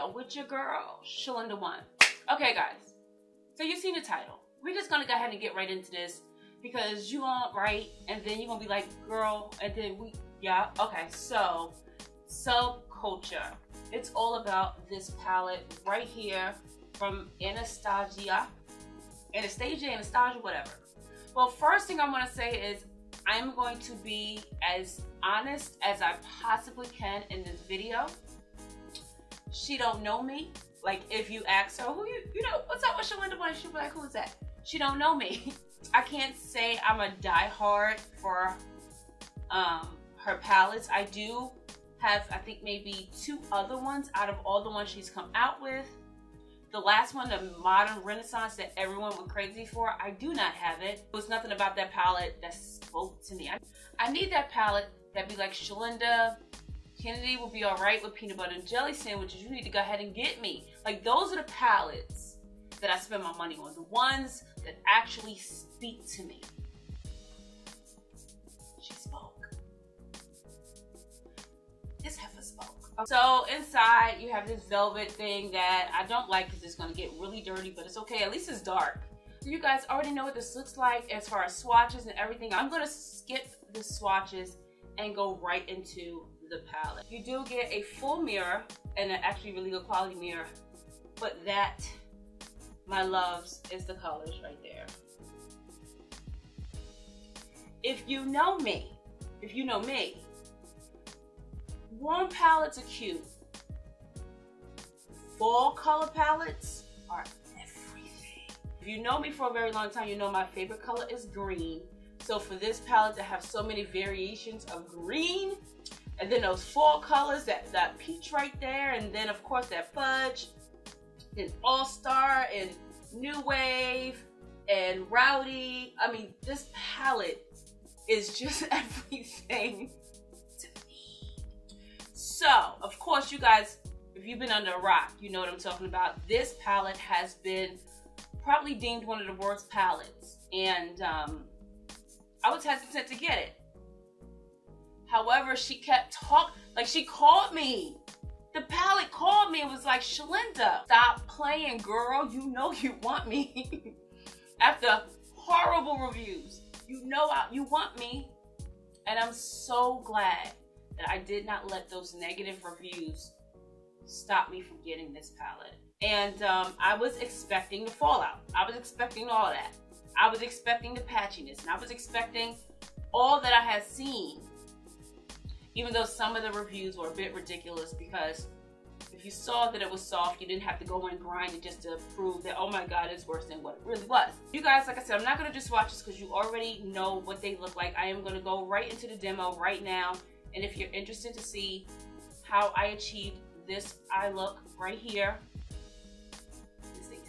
video with your girl, Shlinda1. Okay, guys, so you've seen the title. We're just gonna go ahead and get right into this because you gonna write and then you're gonna be like, girl, and then yeah, okay, so Subculture. It's all about this palette right here from Anastasia, whatever. Well, first thing I want to say is I'm going to be as honest as I possibly can in this video. She don't know me. Like, if you ask her, who you know, what's up with Shlinda1? She'll be like, who is that? She don't know me. I can't say I'm a diehard for her palettes. I do have, I think, maybe 2 other ones out of all the ones she's come out with. The last one, the Modern Renaissance that everyone went crazy for, I do not have it. There was nothing about that palette that spoke to me. I need that palette that be like, Shlinda, Kennedy will be all right with peanut butter and jelly sandwiches. You need to go ahead and get me. Like, those are the palettes that I spend my money on. The ones that actually speak to me. She spoke. This heifer spoke. So inside you have this velvet thing that I don't like because it's going to get really dirty, but it's okay. At least it's dark. So you guys already know what this looks like as far as swatches and everything. I'm going to skip the swatches and go right into the palette. You do get a full mirror and an actually really good quality mirror, but that, my loves, is the colors right there. If you know me, warm palettes are cute. Fall color palettes are everything. If you know me for a very long time, you know my favorite color is green. So for this palette to have so many variations of green, and then those fall colors, that peach right there, and then of course that fudge, then All-Star, and New Wave, and Rowdy. I mean, this palette is just everything to me. So, of course, you guys, if you've been under a rock, you know what I'm talking about. This palette has been probably deemed one of the worst palettes, and I was hesitant to get it. However, she kept talking, like, she called me. The palette called me and was like, Shlinda, stop playing, girl. You know you want me. After horrible reviews, you know you want me. And I'm so glad that I did not let those negative reviews stop me from getting this palette. And I was expecting the fallout. I was expecting all that. I was expecting the patchiness, and I was expecting all that I had seen. Even though some of the reviews were a bit ridiculous, because if you saw that it was soft, you didn't have to go and grind it just to prove that, oh my God, it's worse than what it really was. You guys, like I said, I'm not going to do swatches because you already know what they look like. I am going to go right into the demo right now. And if you're interested to see how I achieved this eye look right here, it's these.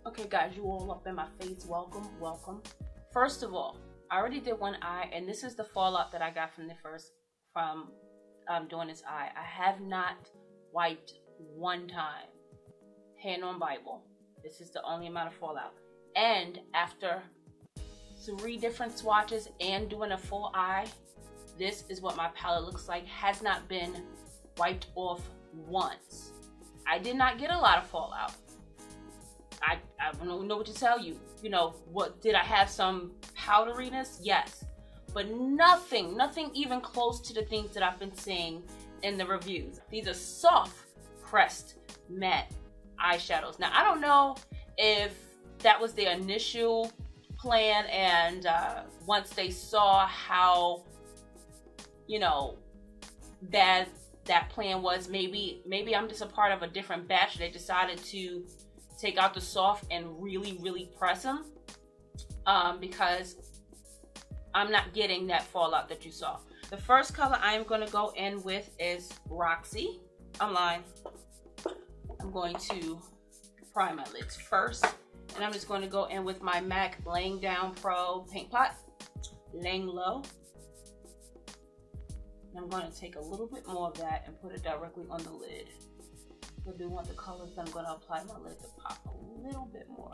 Okay, guys, you all up in my face. Welcome, welcome. First of all, I already did one eye, and this is the fallout that I got from doing this eye. I have not wiped one time. Hand on Bible. This is the only amount of fallout. And after 3 different swatches and doing a full eye, this is what my palette looks like. Has not been wiped off once. I did not get a lot of fallout. I don't know what to tell you. You know, what, did I have some powderiness? Yes. But nothing even close to the things that I've been seeing in the reviews. These are soft pressed matte eyeshadows. Now, I don't know if that was their initial plan, and once they saw how, you know, bad that plan was, maybe I'm just a part of a different batch. They decided to take out the soft and really press them, because I'm not getting that fallout that you saw. The first color I'm going to go in with is ROXY. I'm lying. I'm going to prime my lids first, and I'm just going to go in with my MAC Laying Down Pro Paint Pot, laying low. And I'm going to take a little bit more of that and put it directly on the lid. I do want the colors that I'm going to apply my lid to pop a little bit more.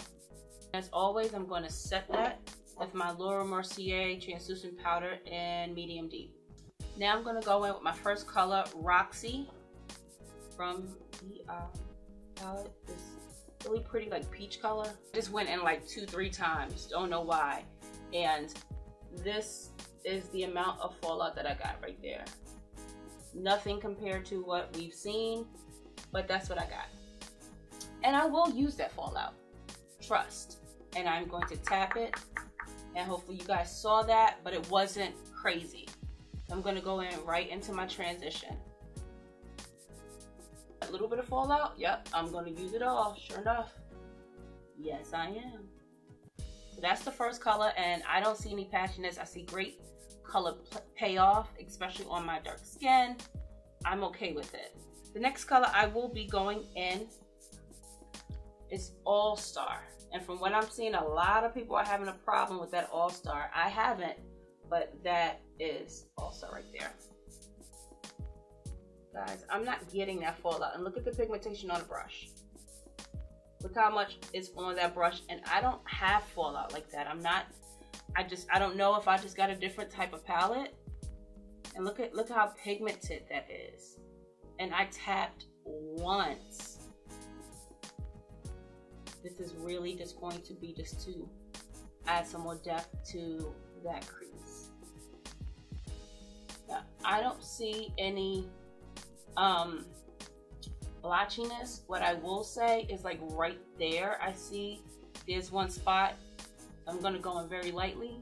As always, I'm going to set that with my Laura Mercier translucent powder in medium deep. Now I'm going to go in with my first color, ROXY, from the palette. This really pretty like peach color. Just went in like 2-3 times, don't know why. And this is the amount of fallout that I got right there. Nothing compared to what we've seen, but that's what I got. And I will use that fallout, trust. And I'm going to tap it, and hopefully you guys saw that, but it wasn't crazy. I'm gonna go in right into my transition. A little bit of fallout, yep, I'm gonna use it all, sure enough. Yes, I am. So that's the first color, and I don't see any patchiness. I see great color payoff, especially on my dark skin. I'm okay with it. The next color I will be going in is All Star. And from what I'm seeing, a lot of people are having a problem with that All Star. I haven't, but that is All Star right there. Guys, I'm not getting that fallout. And look at the pigmentation on the brush. Look how much is on that brush. And I don't have fallout like that. I don't know if I just got a different type of palette. And look how pigmented that is. And I tapped once. This is really just going to be just to add some more depth to that crease. Now, I don't see any blotchiness. What I will say is like right there, I see there's one spot. I'm gonna go in very lightly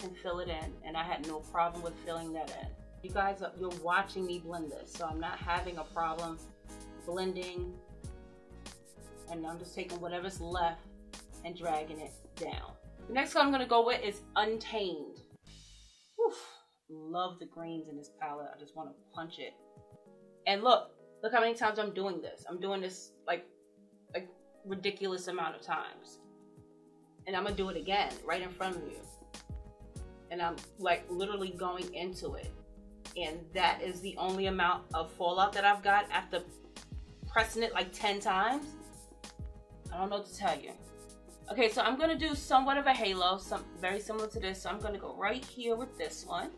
and fill it in. And I had no problem with filling that in. You guys, you're watching me blend this, so I'm not having a problem blending. And I'm just taking whatever's left and dragging it down. The next color I'm gonna go with is Untamed. Whew. Love the greens in this palette. I just wanna punch it. And look how many times I'm doing this. I'm doing this like a ridiculous amount of times. And I'm gonna do it again right in front of you. And I'm like literally going into it. And that is the only amount of fallout that I've got after pressing it like 10 times. I don't know what to tell you. Okay, so I'm gonna do somewhat of a halo, very similar to this. So I'm gonna go right here with this one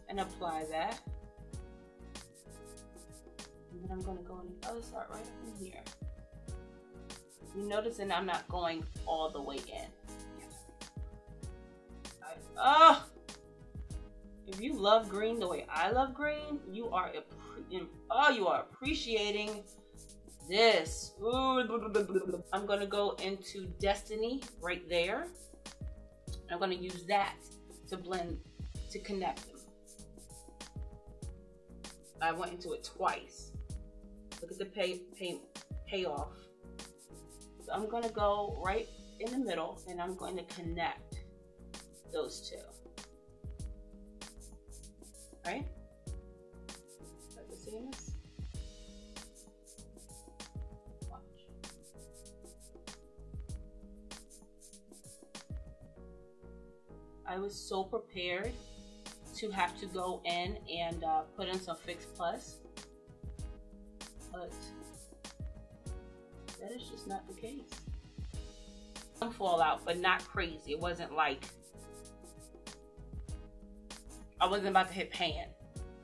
and apply that. And then I'm gonna go on the other side right up in here. You notice that I'm not going all the way in. If you love green the way I love green, you are appreciating this. Ooh. I'm gonna go into Destiny right there. I'm gonna use that to blend, to connect them. I went into it twice. Look at the payoff. So I'm gonna go right in the middle and I'm going to connect those two. Right? Start to see this? Watch. I was so prepared to have to go in and put in some Fix Plus, but that is just not the case. Some fallout, but not crazy. It wasn't like I wasn't about to hit pan.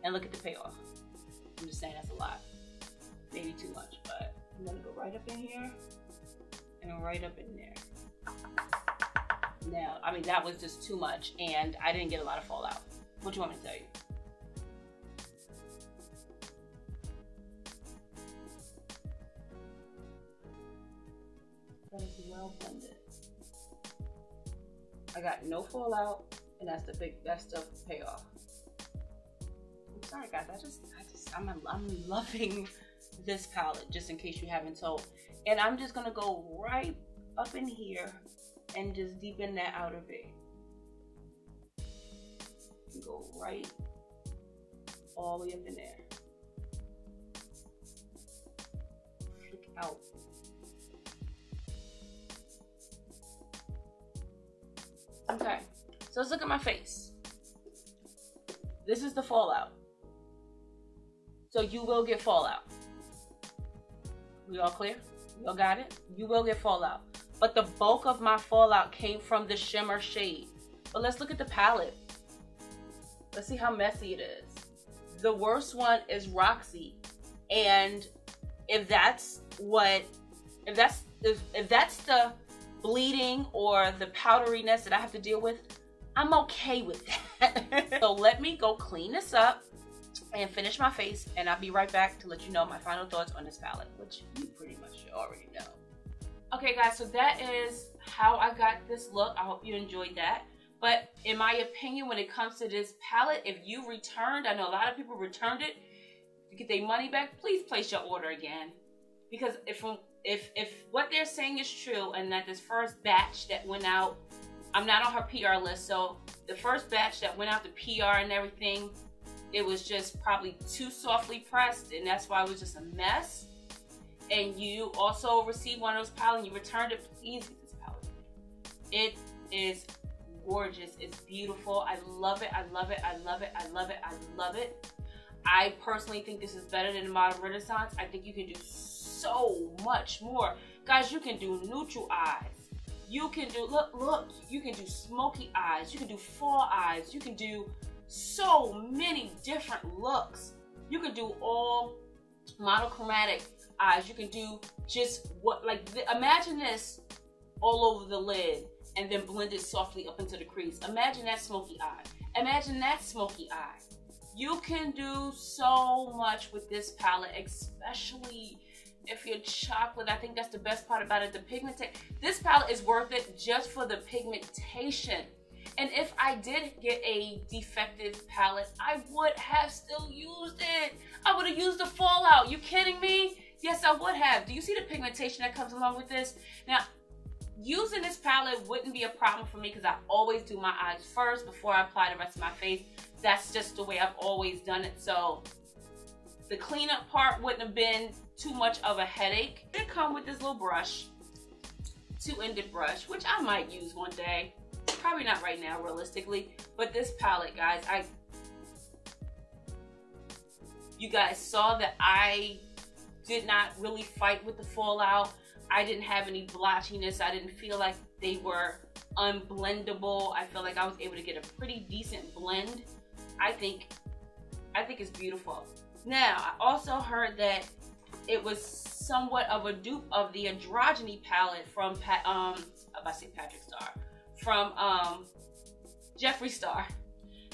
And look at the payoff. I'm just saying that's a lot. Maybe too much, but I'm gonna go right up in here and right up in there. Now, I mean, that was just too much and I didn't get a lot of fallout. What do you want me to tell you? That is well blended. I got no fallout. And that's the payoff. I'm sorry guys, I'm loving this palette, just in case you haven't told. And I'm just gonna go right up in here and just deepen that outer V. Go right all the way up in there. Flick out. Okay. So let's look at my face. This is the fallout. So you will get fallout. We all clear? You all got it? You will get fallout. But the bulk of my fallout came from the shimmer shade. But let's look at the palette. Let's see how messy it is. the worst one is ROXY. And if that's the bleeding or the powderiness that I have to deal with, I'm okay with that. So let me go clean this up and finish my face, and I'll be right back to let you know my final thoughts on this palette, which you pretty much already know. Okay guys, so that is how I got this look. I hope you enjoyed that. But in my opinion, when it comes to this palette, if you returned, I know a lot of people returned it to get their money back, please place your order again. Because if what they're saying is true, and that this first batch that went out, I'm not on her PR list, so the first batch that went out to PR and everything, it was just probably too softly pressed, and that's why it was just a mess. And you also received one of those palettes and you returned it, please get this palette. It is gorgeous. It's beautiful. I love it. I love it. I love it. I love it. I love it. I personally think this is better than the Modern Renaissance. I think you can do so much more. Guys, you can do neutral eyes. You can do, look, you can do smoky eyes. You can do fall eyes. You can do so many different looks. You can do all monochromatic eyes. You can do just imagine this all over the lid and then blend it softly up into the crease. Imagine that smoky eye. Imagine that smoky eye. You can do so much with this palette, especially if you're chocolate. I think that's the best part about it, the pigmentation. This palette is worth it just for the pigmentation. And if I did get a defective palette, I would have still used it. I would have used the fallout. You kidding me? Yes, I would have. Do you see the pigmentation that comes along with this? Now, using this palette wouldn't be a problem for me because I always do my eyes first before I apply the rest of my face. That's just the way I've always done it. So the cleanup part wouldn't have been too much of a headache. It come with this little brush, two-ended brush, which I might use one day. Probably not right now, realistically. But this palette, guys, you guys saw that I did not really fight with the fallout. I didn't have any blotchiness. I didn't feel like they were unblendable. I feel like I was able to get a pretty decent blend. I think it's beautiful. Now, I also heard that it was somewhat of a dupe of the Androgyny palette from from Jeffree Star.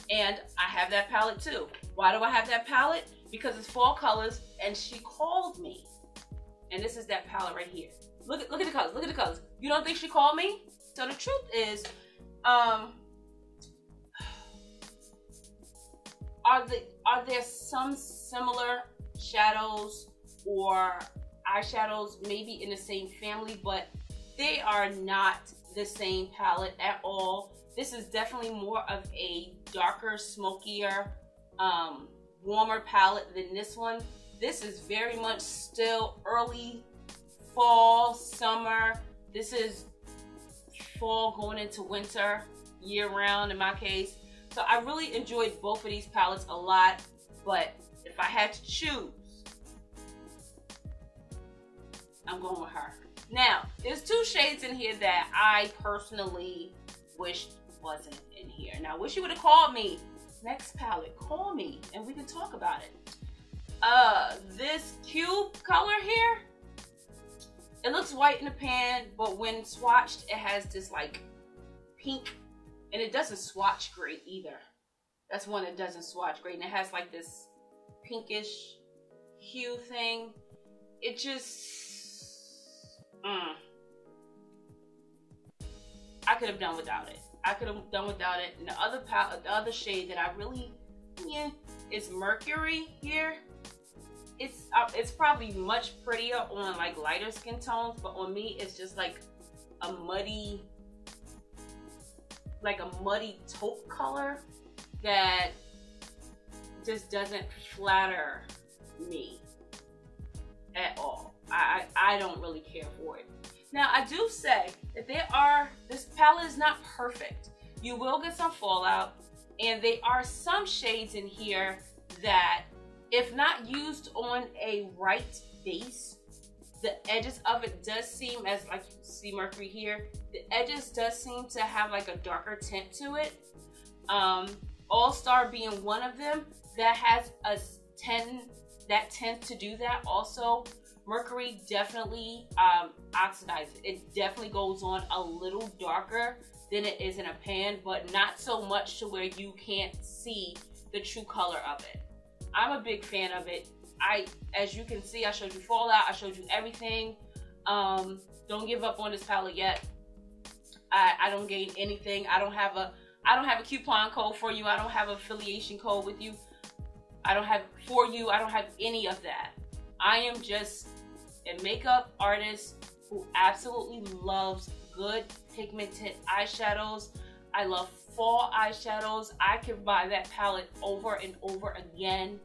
And I have that palette too. Why do I have that palette? Because it's fall colors, and she called me. And this is that palette right here. Look at the colors, look at the colors. You don't think she called me? So the truth is, are there some similar shadows or eyeshadows maybe in the same family, but they are not the same palette at all. This is definitely more of a darker, smokier, warmer palette than this one. This is very much still early fall, summer. This is fall going into winter, year round in my case. So I really enjoyed both of these palettes a lot, but if I had to choose, I'm going with her. Now, there's two shades in here that I personally wished wasn't in here. Now, I wish you would have called me. Next palette, call me and we can talk about it. This cube color here, it looks white in the pan, but when swatched, it has this like pink, and it doesn't swatch great either. That's one that doesn't swatch great, and it has like this pinkish hue thing. It just, I could have done without it. I could have done without it. And the other palette, the other shade that I really, is Mercury here. It's probably much prettier on like lighter skin tones, but on me it's just like a muddy taupe color that just doesn't flatter me at all. I don't really care for it. Now, I do say that this palette is not perfect. You will get some fallout, and there are some shades in here that, if not used on a right base, the edges of it does seem, as like you see Mercury here, the edges does seem to have like a darker tint to it. All Star being one of them, that has a 10 that tends to do that also. Mercury definitely oxidizes. It definitely goes on a little darker than it is in a pan, but not so much to where you can't see the true color of it. I'm a big fan of it. As you can see, I showed you fallout, I showed you everything. Don't give up on this palette yet. I don't gain anything. I don't have a coupon code for you. I don't have an affiliation code with you. I don't have for you. I don't have any of that. I am just a makeup artist who absolutely loves good pigmented eyeshadows. I love fall eyeshadows. I can buy that palette over and over again.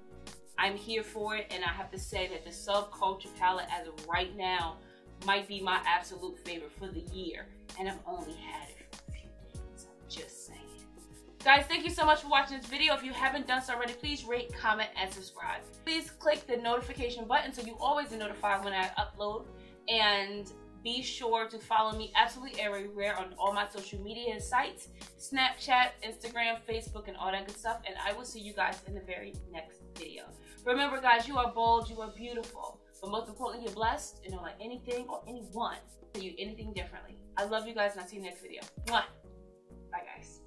I'm here for it, and I have to say that the Subculture palette as of right now might be my absolute favorite for the year, and I've only had it for a few days. I'm just saying. Guys, thank you so much for watching this video. If you haven't done so already, please rate, comment, and subscribe. Please click the notification button so you always get notified when I upload, and be sure to follow me absolutely everywhere on all my social media sites, Snapchat, Instagram, Facebook, and all that good stuff, and I will see you guys in the very next video. Remember, guys, you are bold, you are beautiful, but most importantly, you're blessed, and don't let anything or anyone tell you anything differently. I love you guys, and I'll see you next video. Mwah. Bye, guys.